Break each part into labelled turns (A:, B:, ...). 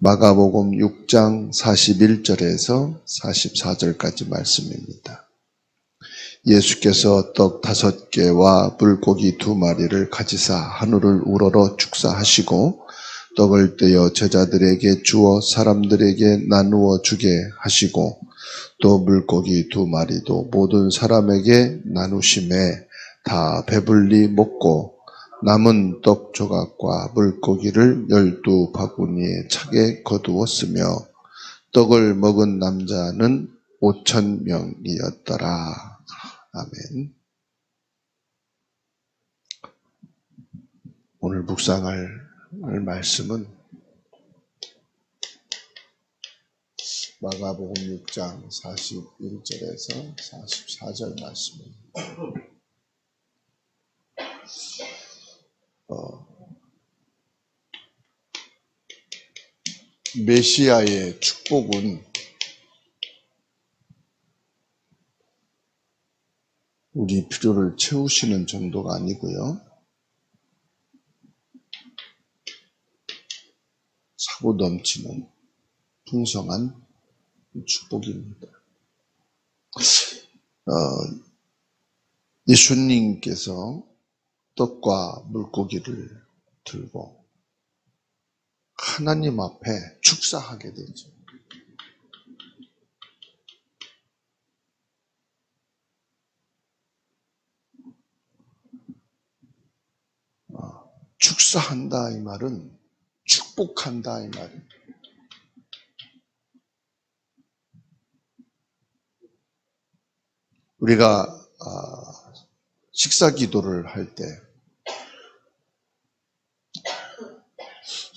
A: 마가복음 6장 41절에서 44절까지 말씀입니다. 예수께서 떡 5개와 물고기 2마리를 가지사 하늘을 우러러 축사하시고 떡을 떼어 제자들에게 주어 사람들에게 나누어 주게 하시고 또 물고기 2마리도 모든 사람에게 나누심에 다 배불리 먹고 남은 떡 조각과 물고기를 12바구니에 차게 거두었으며 떡을 먹은 남자는 5,000명이었더라. 아멘. 오늘 묵상할 말씀은 마가복음 6장 41절에서 44절 말씀입니다. 메시아의 축복은 우리 필요를 채우시는 정도가 아니고요. 차고 넘치는 풍성한 축복입니다. 예수님께서 떡과 물고기를 들고 하나님 앞에 축사하게 되죠. 축사한다 이 말은 축복한다 이 말은 우리가 식사 기도를 할 때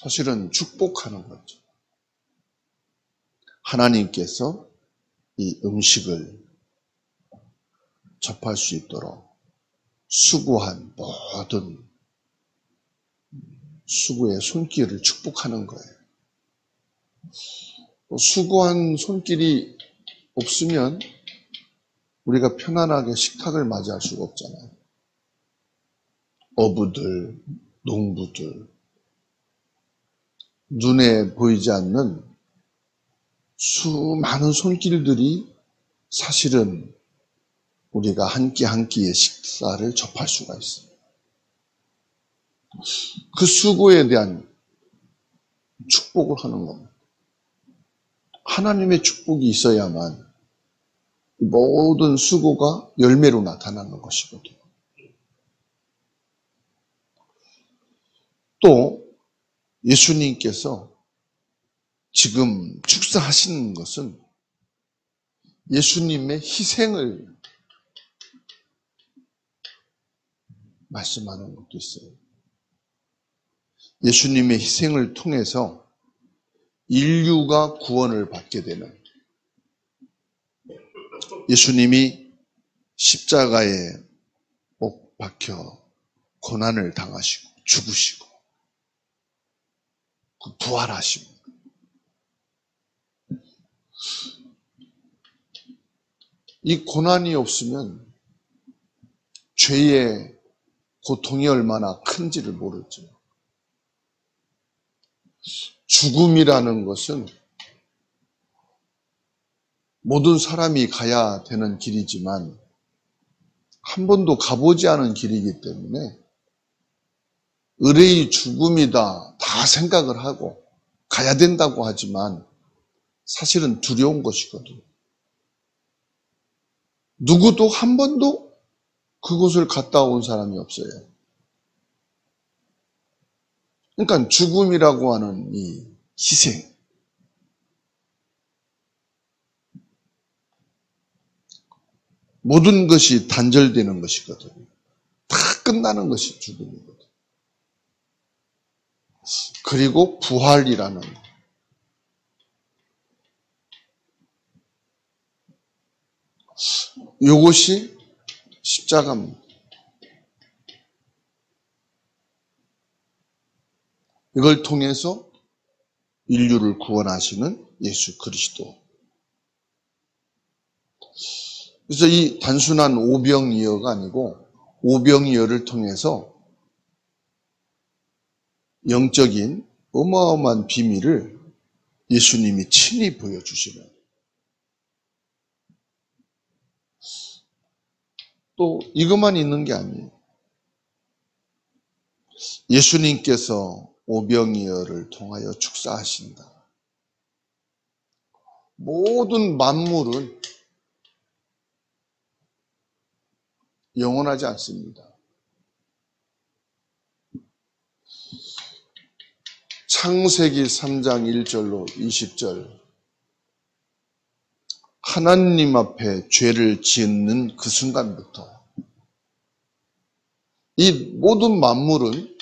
A: 사실은 축복하는 거죠. 하나님께서 이 음식을 접할 수 있도록 수고한 모든 수고의 손길을 축복하는 거예요. 수고한 손길이 없으면 우리가 편안하게 식탁을 맞이할 수가 없잖아요. 어부들, 농부들, 눈에 보이지 않는 수많은 손길들이 사실은 우리가 한 끼 한 끼의 식사를 접할 수가 있어요. 그 수고에 대한 축복을 하는 겁니다. 하나님의 축복이 있어야만 모든 수고가 열매로 나타나는 것이거든요. 또 예수님께서 지금 축사하시는 것은 예수님의 희생을 말씀하는 것도 있어요. 예수님의 희생을 통해서 인류가 구원을 받게 되는, 예수님이 십자가에 못 박혀 고난을 당하시고 죽으시고 부활하시고 이 고난이 없으면 죄의 고통이 얼마나 큰지를 모르죠. 죽음이라는 것은 모든 사람이 가야 되는 길이지만 한 번도 가보지 않은 길이기 때문에 의뢰의 죽음이다 다 생각을 하고 가야 된다고 하지만 사실은 두려운 것이거든요. 누구도 한 번도 그곳을 갔다 온 사람이 없어요. 그러니까 죽음이라고 하는 이 희생, 모든 것이 단절되는 것이거든요. 다 끝나는 것이 죽음이거든요. 그리고 부활이라는 이것이 십자가입니다. 이걸 통해서 인류를 구원하시는 예수 그리스도. 그래서 이 단순한 오병이어가 아니고 오병이어를 통해서 영적인 어마어마한 비밀을 예수님이 친히 보여주시는, 또 이것만 있는 게 아니에요. 예수님께서 오병이어를 통하여 축사하신다. 모든 만물은 영원하지 않습니다. 창세기 3장 1절로 20절, 하나님 앞에 죄를 짓는 그 순간부터 이 모든 만물은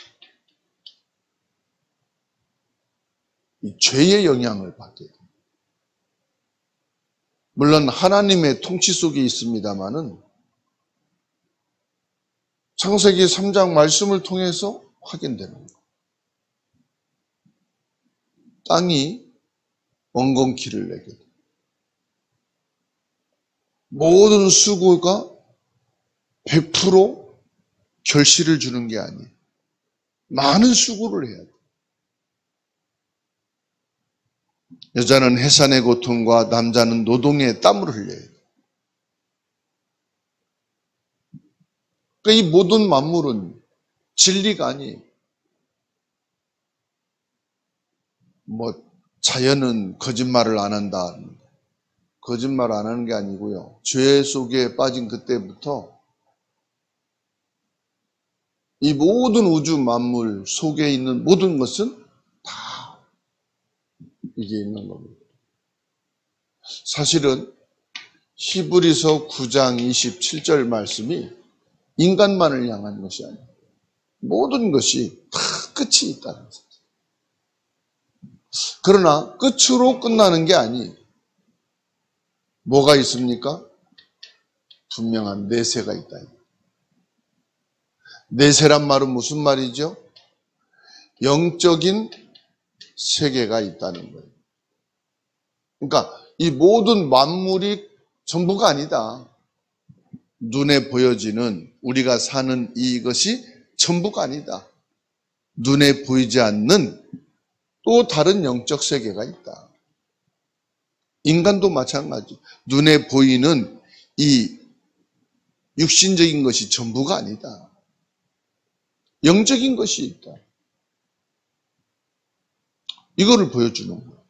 A: 이 죄의 영향을 받게 됩니다. 물론 하나님의 통치 속에 있습니다마는 창세기 3장 말씀을 통해서 확인되는 거예요. 땅이 엉겅퀴를 내게 돼요. 모든 수고가 100% 결실을 주는 게 아니에요. 많은 수고를 해야 돼요. 여자는 해산의 고통과 남자는 노동의 땀을 흘려야 돼요. 그러니까 이 모든 만물은 진리가 아니에요. 자연은 거짓말을 안 한다. 거짓말 안 하는 게 아니고요. 죄 속에 빠진 그때부터 이 모든 우주 만물 속에 있는 모든 것은 다 이게 있는 겁니다. 사실은 히브리서 9장 27절 말씀이 인간만을 향한 것이 아니에요. 모든 것이 다 끝이 있다는 거죠. 그러나 끝으로 끝나는 게 아니에요. 뭐가 있습니까? 분명한 내세가 있다. 내세란 말은 무슨 말이죠? 영적인 세계가 있다는 거예요. 그러니까 이 모든 만물이 전부가 아니다. 눈에 보여지는 우리가 사는 이것이 전부가 아니다. 눈에 보이지 않는 또 다른 영적 세계가 있다. 인간도 마찬가지. 눈에 보이는 이 육신적인 것이 전부가 아니다. 영적인 것이 있다. 이거를 보여주는 거예요.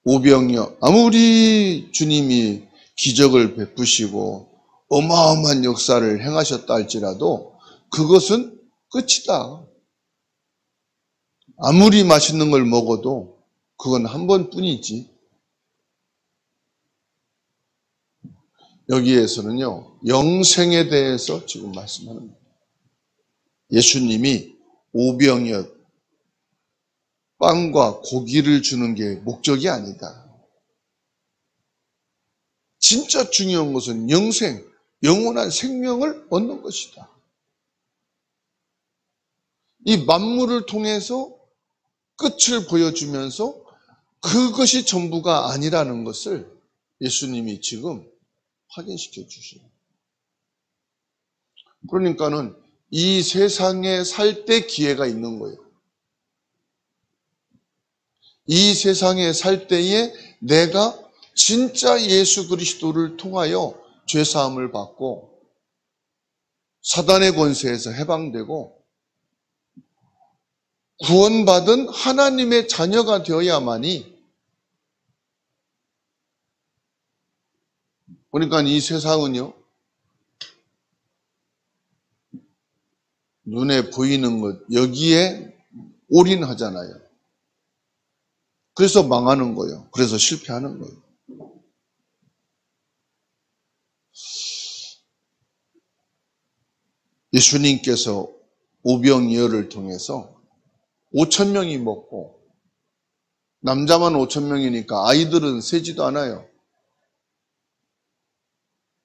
A: 오병이어, 아무리 주님이 기적을 베푸시고 어마어마한 역사를 행하셨다 할지라도 그것은 끝이다. 아무리 맛있는 걸 먹어도 그건 한 번뿐이지. 여기에서는요, 영생에 대해서 지금 말씀하는 거예요. 예수님이 오병이어 빵과 고기를 주는 게 목적이 아니다. 진짜 중요한 것은 영생, 영원한 생명을 얻는 것이다. 이 만물을 통해서 끝을 보여주면서 그것이 전부가 아니라는 것을 예수님이 지금 확인시켜 주시는 거예요. 그러니까는 이 세상에 살 때 기회가 있는 거예요. 이 세상에 살 때에 내가 진짜 예수 그리스도를 통하여 죄사함을 받고 사단의 권세에서 해방되고 구원받은 하나님의 자녀가 되어야만이, 그러니까 이 세상은요, 눈에 보이는 것, 여기에 올인하잖아요. 그래서 망하는 거예요. 그래서 실패하는 거예요. 예수님께서 오병이어를 통해서 5,000명이 먹고, 남자만 5,000명이니까 아이들은 세지도 않아요.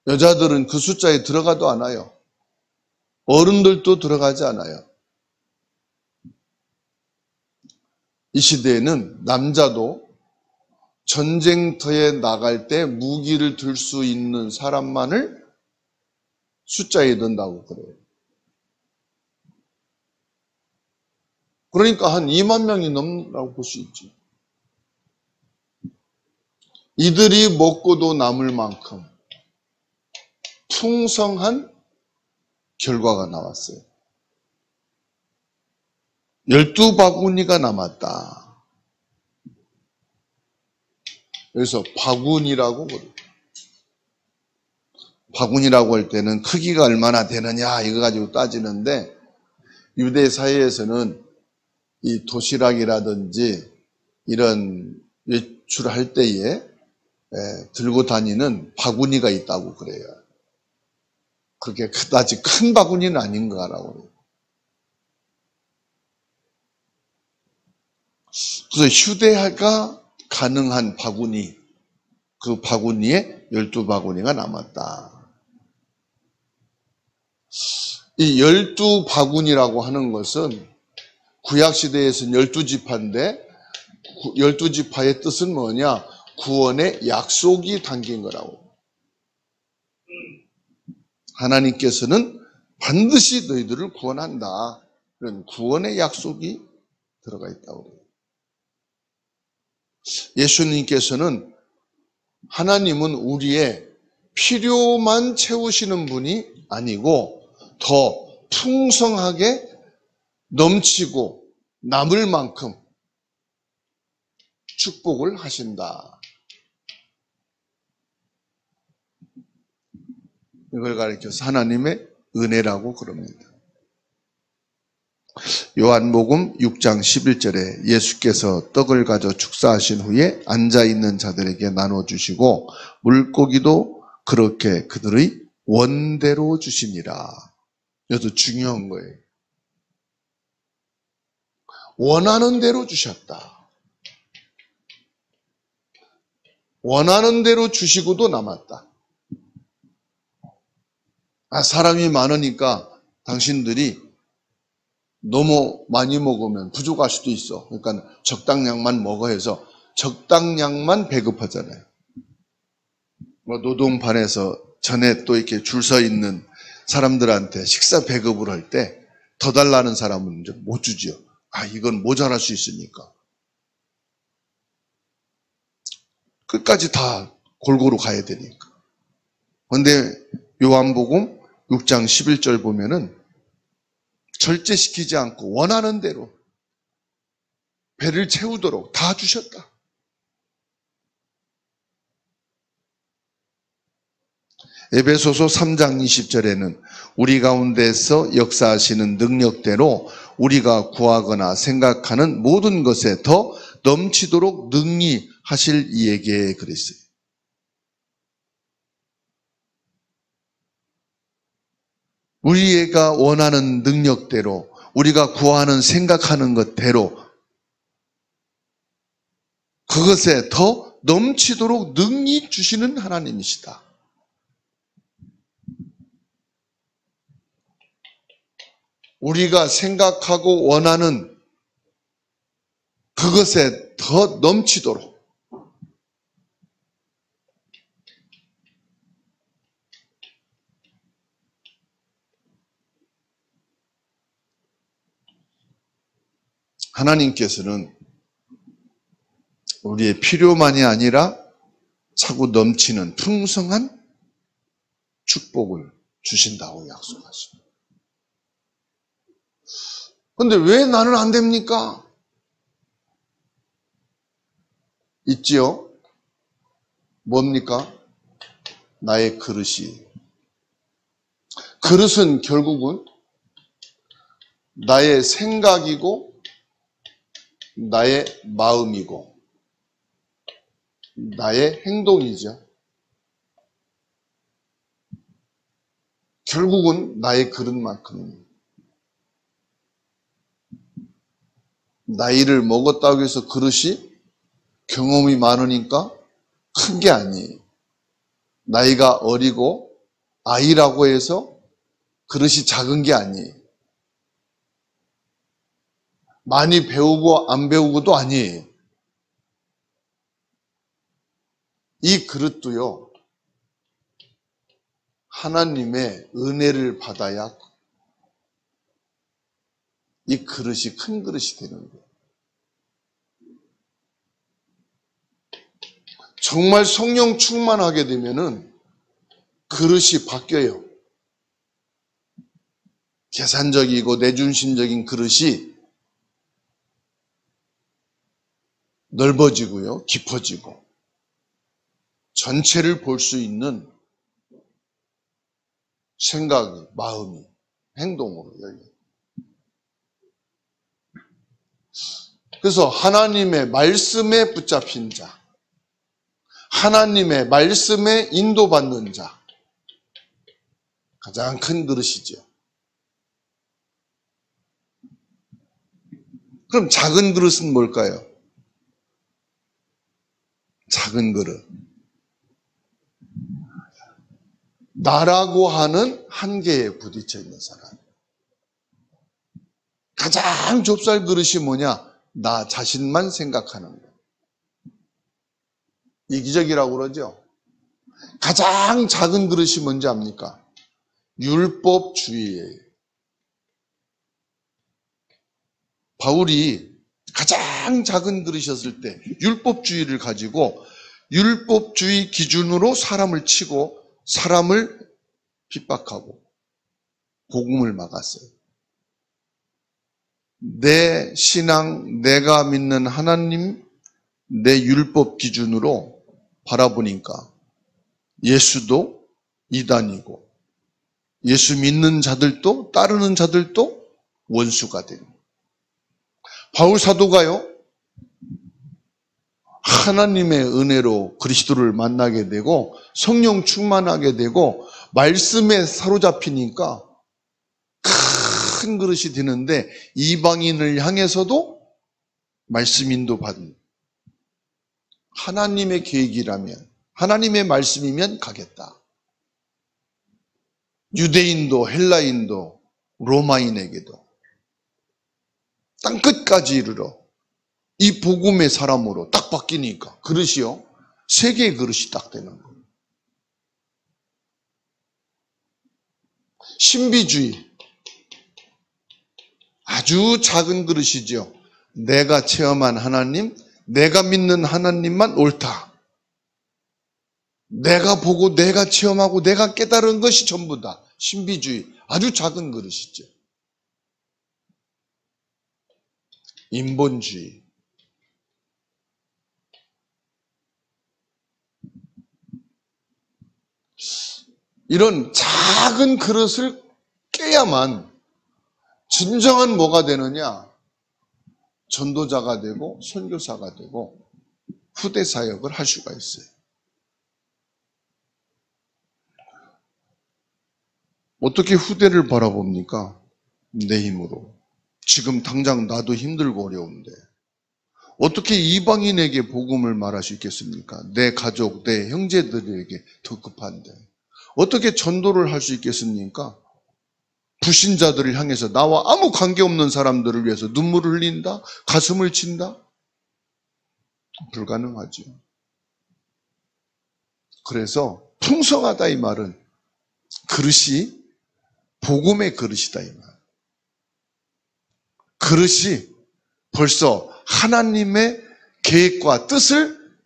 A: 여자들은 그 숫자에 들어가도 않아요. 어른들도 들어가지 않아요. 이 시대에는 남자도 전쟁터에 나갈 때 무기를 들 수 있는 사람만을 숫자에 넣는다고 그래요. 그러니까 한 2만 명이 넘는다고 볼 수 있지. 이들이 먹고도 남을 만큼 풍성한 결과가 나왔어요. 12바구니가 남았다. 그래서 바구니라고 그래요. 바구니라고 할 때는 크기가 얼마나 되느냐 이거 가지고 따지는데, 유대 사회에서는 이 도시락이라든지 이런 외출할 때에 들고 다니는 바구니가 있다고 그래요. 그렇게 그다지 큰 바구니는 아닌 거라고 그래요. 그래서 휴대가 가능한 바구니, 그 바구니에 12바구니가 남았다. 이 12바구니라고 하는 것은 구약시대에서는 12지파인데 12지파의 뜻은 뭐냐? 구원의 약속이 담긴 거라고. 하나님께서는 반드시 너희들을 구원한다. 그런 구원의 약속이 들어가 있다고 해요. 예수님께서는, 하나님은 우리의 필요만 채우시는 분이 아니고 더 풍성하게 넘치고 남을 만큼 축복을 하신다. 이걸 가리켜서 하나님의 은혜라고 그럽니다. 요한복음 6장 11절에 예수께서 떡을 가져 축사하신 후에 앉아있는 자들에게 나눠주시고 물고기도 그렇게 그들의 원대로 주시니라. 이것도 중요한 거예요. 원하는 대로 주셨다. 원하는 대로 주시고도 남았다. 사람이 많으니까 당신들이 너무 많이 먹으면 부족할 수도 있어. 그러니까 적당량만 먹어 해서 적당량만 배급하잖아요. 노동반에서 전에 또 이렇게 줄 서 있는 사람들한테 식사 배급을 할 때 더 달라는 사람은 이제 못 주지요. 이건 모자랄 수 있으니까. 끝까지 다 골고루 가야 되니까. 그런데 요한복음 6장 11절 보면은 절제시키지 않고 원하는 대로 배를 채우도록 다 주셨다. 에베소서 3장 20절에는 우리 가운데서 역사하시는 능력대로 우리가 구하거나 생각하는 모든 것에 더 넘치도록 능히 하실 이에게 그랬어요. 우리가 원하는 능력대로, 우리가 구하는 생각하는 것대로 그것에 더 넘치도록 능히 주시는 하나님이시다. 우리가 생각하고 원하는 그것에 더 넘치도록. 하나님께서는 우리의 필요만이 아니라 차고 넘치는 풍성한 축복을 주신다고 약속하십니다. 그런데 왜 나는 안 됩니까? 있지요? 뭡니까? 나의 그릇이. 그릇은 결국은 나의 생각이고 나의 마음이고 나의 행동이죠. 결국은 나의 그릇만큼입니다. 나이를 먹었다고 해서 그릇이 경험이 많으니까 큰 게 아니에요. 나이가 어리고 아이라고 해서 그릇이 작은 게 아니에요. 많이 배우고 안 배우고도 아니에요. 이 그릇도요, 하나님의 은혜를 받아야 이 그릇이 큰 그릇이 되는 거예요. 정말 성령 충만하게 되면은 그릇이 바뀌어요. 계산적이고 내중심적인 그릇이 넓어지고요, 깊어지고 전체를 볼 수 있는 생각이, 마음이, 행동으로 열려요. 그래서 하나님의 말씀에 붙잡힌 자, 하나님의 말씀에 인도받는 자, 가장 큰 그릇이죠. 그럼 작은 그릇은 뭘까요? 작은 그릇. 나라고 하는 한계에 부딪혀 있는 사람. 가장 좁쌀 그릇이 뭐냐? 나 자신만 생각하는 거. 이기적이라고 그러죠? 가장 작은 그릇이 뭔지 압니까? 율법주의예요. 바울이 가장 작은 그릇이었을 때 율법주의를 가지고 율법주의 기준으로 사람을 치고 사람을 핍박하고 복음을 막았어요. 내 신앙, 내가 믿는 하나님, 내 율법 기준으로 바라보니까 예수도 이단이고 예수 믿는 자들도 따르는 자들도 원수가 됩니다. 바울 사도가요, 하나님의 은혜로 그리스도를 만나게 되고 성령 충만하게 되고 말씀에 사로잡히니까 큰 그릇이 되는데 이방인을 향해서도 말씀 인도받는, 하나님의 계획이라면, 하나님의 말씀이면 가겠다. 유대인도 헬라인도 로마인에게도 땅끝까지 이르러 이 복음의 사람으로 딱 바뀌니까 그릇이요, 세 개의 그릇이 딱 되는 거예요. 신비주의, 아주 작은 그릇이죠. 내가 체험한 하나님, 내가 믿는 하나님만 옳다. 내가 보고 내가 체험하고 내가 깨달은 것이 전부다. 신비주의, 아주 작은 그릇이죠. 인본주의, 이런 작은 그릇을 깨야만 진정한 뭐가 되느냐? 전도자가 되고 선교사가 되고 후대 사역을 할 수가 있어요. 어떻게 후대를 바라봅니까? 내 힘으로. 지금 당장 나도 힘들고 어려운데 어떻게 이방인에게 복음을 말할 수 있겠습니까? 내 가족, 내 형제들에게 더 급한데 어떻게 전도를 할 수 있겠습니까? 불신자들을 향해서 나와 아무 관계없는 사람들을 위해서 눈물을 흘린다? 가슴을 친다? 불가능하죠. 그래서 풍성하다 이 말은 그릇이 복음의 그릇이다 이 말. 그릇이 벌써 하나님의 계획과 뜻을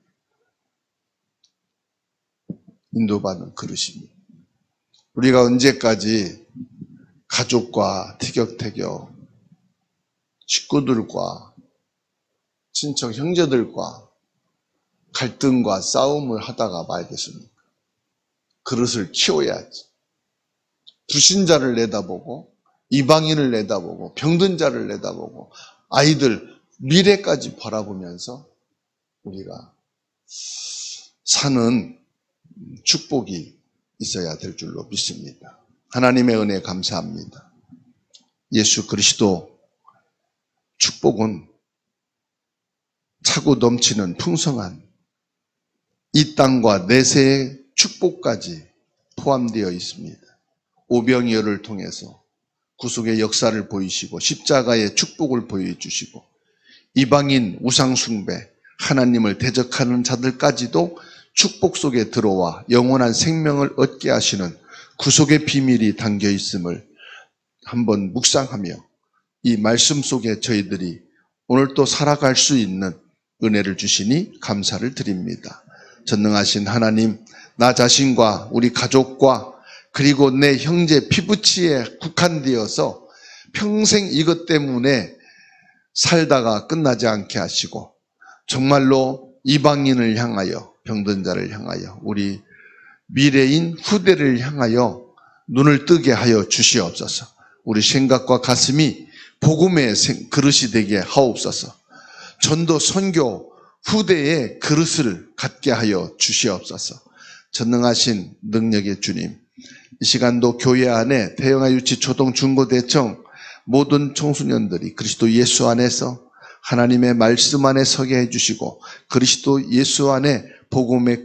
A: 인도받는 그릇입니다. 우리가 언제까지 가족과 티격태격, 식구들과 친척 형제들과 갈등과 싸움을 하다가 말겠습니까? 그릇을 키워야지. 불신자를 내다보고 이방인을 내다보고 병든 자를 내다보고 아이들 미래까지 바라보면서 우리가 사는 축복이 있어야 될 줄로 믿습니다. 하나님의 은혜 감사합니다. 예수 그리스도 축복은 차고 넘치는 풍성한 이 땅과 내세의 축복까지 포함되어 있습니다. 오병이어를 통해서 구속의 역사를 보이시고 십자가의 축복을 보여주시고 이방인 우상숭배, 하나님을 대적하는 자들까지도 축복 속에 들어와 영원한 생명을 얻게 하시는 구속의 비밀이 담겨 있음을 한번 묵상하며 이 말씀 속에 저희들이 오늘 또 살아갈 수 있는 은혜를 주시니 감사를 드립니다. 전능하신 하나님, 나 자신과 우리 가족과 그리고 내 형제 피부치에 국한되어서 평생 이것 때문에 살다가 끝나지 않게 하시고 정말로 이방인을 향하여, 병든 자를 향하여, 우리 미래인 후대를 향하여 눈을 뜨게 하여 주시옵소서. 우리 생각과 가슴이 복음의 그릇이 되게 하옵소서. 전도 선교 후대의 그릇을 갖게 하여 주시옵소서. 전능하신 능력의 주님, 이 시간도 교회 안에 대형아 유치 초등 중고 대청 모든 청소년들이 그리스도 예수 안에서 하나님의 말씀 안에 서게 해주시고 그리스도 예수 안에 복음에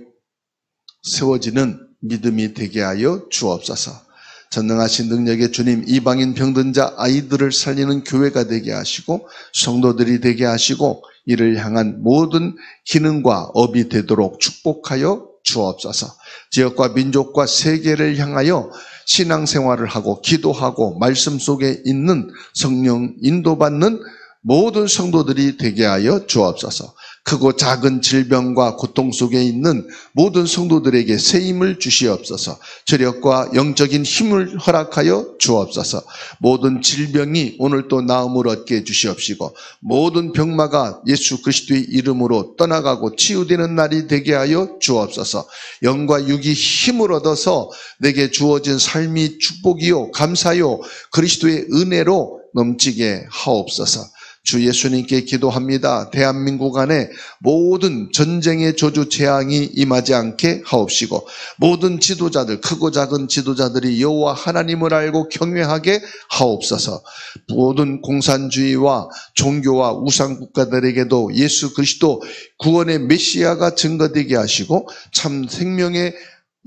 A: 세워지는 믿음이 되게 하여 주옵소서. 전능하신 능력의 주님, 이방인 병든 자 아이들을 살리는 교회가 되게 하시고 성도들이 되게 하시고 이를 향한 모든 기능과 업이 되도록 축복하여 주옵소서. 지역과 민족과 세계를 향하여 신앙생활을 하고 기도하고 말씀 속에 있는 성령 인도받는 모든 성도들이 되게 하여 주옵소서. 크고 작은 질병과 고통 속에 있는 모든 성도들에게 새 힘을 주시옵소서. 저력과 영적인 힘을 허락하여 주옵소서. 모든 질병이 오늘 또 나음을 얻게 해주시옵시고 모든 병마가 예수 그리스도의 이름으로 떠나가고 치유되는 날이 되게 하여 주옵소서. 영과 육이 힘을 얻어서 내게 주어진 삶이 축복이요 감사요 그리스도의 은혜로 넘치게 하옵소서. 주 예수님께 기도합니다. 대한민국 안에 모든 전쟁의 저주 재앙이 임하지 않게 하옵시고 모든 지도자들, 크고 작은 지도자들이 여호와 하나님을 알고 경외하게 하옵소서. 모든 공산주의와 종교와 우상 국가들에게도 예수 그리스도 구원의 메시아가 증거되게 하시고 참 생명의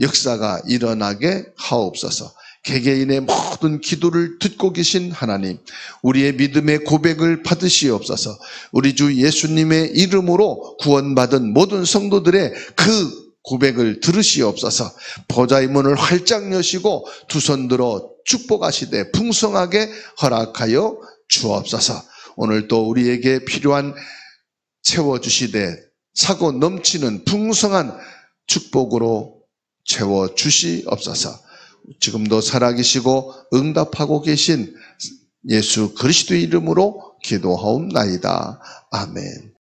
A: 역사가 일어나게 하옵소서. 개개인의 모든 기도를 듣고 계신 하나님, 우리의 믿음의 고백을 받으시옵소서. 우리 주 예수님의 이름으로 구원받은 모든 성도들의 그 고백을 들으시옵소서. 보좌의 문을 활짝 여시고 두 손 들어 축복하시되 풍성하게 허락하여 주옵소서. 오늘 또 우리에게 필요한 채워주시되 차고 넘치는 풍성한 축복으로 채워주시옵소서. 지금도 살아계시고 응답하고 계신 예수 그리스도의 이름으로 기도하옵나이다. 아멘.